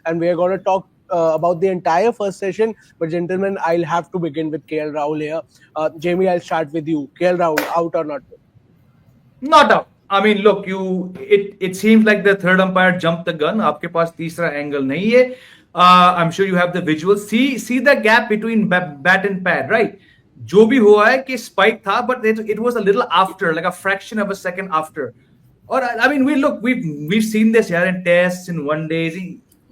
and we are going to talk about the entire first session. But gentlemen, I'll have to begin with KL Rahul here. Jamie, I'll start with you. KL Rahul, out or not? Not out. I mean, look, it seems like the third umpire jumped the gun. आपके पास तीसरा angle नहीं है. I'm sure you have the visuals. See the gap between bat and pad, right? जो भी हुआ है कि spike था, but it was a little after, like a fraction of a second after. Or I mean, we've seen this यार in tests, in one days,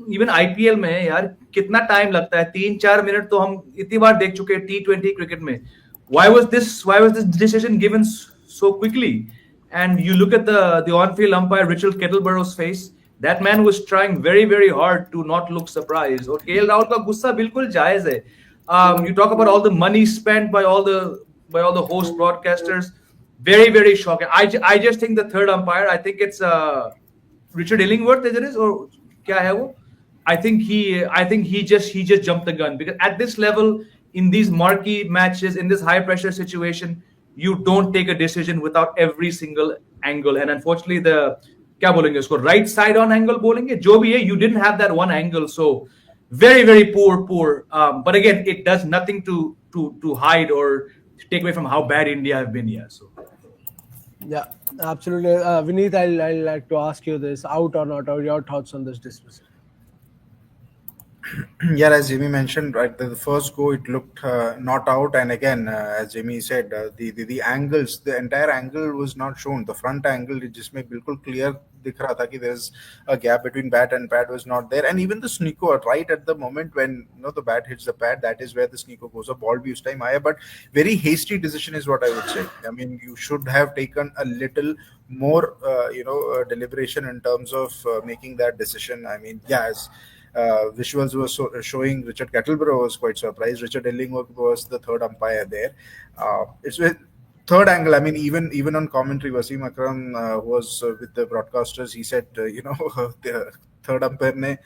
even IPL में यार कितना टाइम लगता है 3-4 मिनट तो हम इतनी बार देख चुके हैं T20 क्रिकेट में. Why was this decision given so quickly? And you look at the on-field umpire Richard Kettleburrow's face. That man was trying very, very hard to not look surprised. और KL Rahul का गुस्सा बिल्कुल जायज है. You talk about all the money spent by all the host broadcasters. Very, very shocking. I just think the third umpire. I think it's Richard Illingworth. Is it or क्या है वो? I think he just jumped the gun, because at this level, in these marquee matches, in this high pressure situation, you don't take a decision without every single angle. And unfortunately, the क्या बोलेंगे उसको, right side on angle बोलेंगे, जो भी है, you didn't have that one angle. So very, very poor. But again, it does nothing to hide or take away from how bad India have been here. So yeah, absolutely. Vineet, I'll like to ask you this: out or not? Or your thoughts on this dismissal? Yeah, as Jamie mentioned, right, the first go it looked not out, and again, as Jamie said, the angles, the entire angle was not shown. The front angle, it just made bilkul clear dikh raha tha ki there's a gap between bat and pad was not there, and even the sneako right at the moment when the bat hits the pad, that is where the sneako goes. A ball bhi us time aaya, but very hasty decision is what I would say. I mean, you should have taken a little more, deliberation in terms of making that decision. I mean, yeah, as visuals were showing, Richard Kettleborough was quite surprised. Richard Illingworth was the third umpire there. It's with third angle. I mean, even on commentary, Wasim Akram was with the broadcasters. He said, the third umpire ne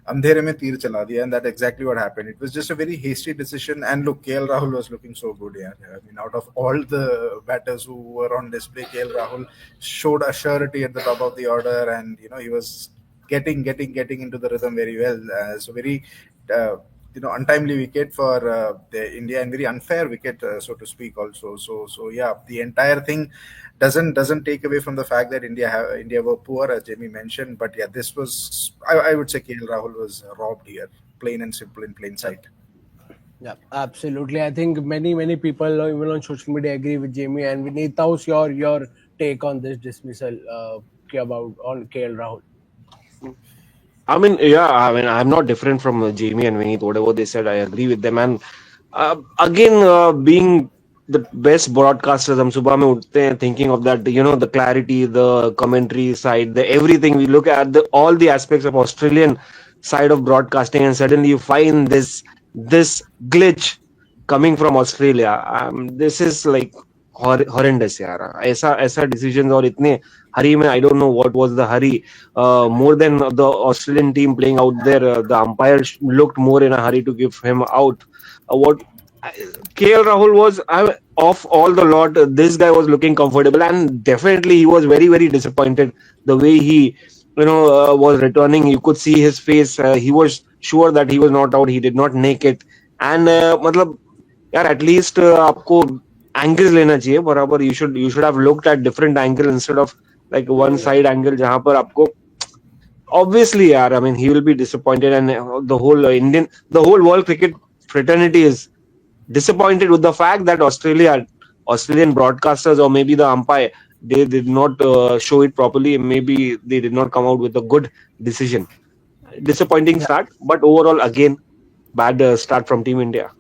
andhere mein teer chala diya, and that's exactly what happened. It was just a very hasty decision. And look, KL Rahul was looking so good here. I mean, out of all the batters who were on display, KL Rahul showed a surety at the top of the order, and he was getting into the rhythm very well. So very untimely wicket for the India, and very unfair wicket, so to speak, also. So yeah, the entire thing doesn't take away from the fact that India were poor, as Jamie mentioned. But yeah, this was, I would say, KL Rahul was robbed here, plain and simple, in plain sight. Yeah, absolutely. I think many people, even on social media, agree with Jamie. And Vineet, how's your take on this dismissal about on KL Rahul? I'm not different from Jamie and Vineet. Whatever they said, I agree with them. And again, being the best broadcasters, हम सुबह में उठते हैं thinking of that, the clarity, the commentary side, the everything. We look at all the aspects of Australian side of broadcasting, and suddenly you find this glitch coming from Australia. This is like horrendous, यार. ऐसा decisions और इतने hurry में, I don't know what was the hurry. More than the Australian team playing out there, the umpire looked more in a hurry to give him out. What KL Rahul was, of all the lot, this guy was looking comfortable, and definitely he was very, very disappointed the way he was returning. You could see his face. He was sure that he was not out. He did not make it. And मतलब यार, at least आपको angles लेना चाहिए बराबर. You should have looked at different angle instead of like one side angle जहाँ पर आपको, obviously यार, I mean, he will be disappointed, and the whole world cricket fraternity is disappointed with the fact that Australian broadcasters, or maybe the umpire, they did not show it properly. Maybe they did not come out with a good decision. Disappointing start, but overall, again, bad start from Team India.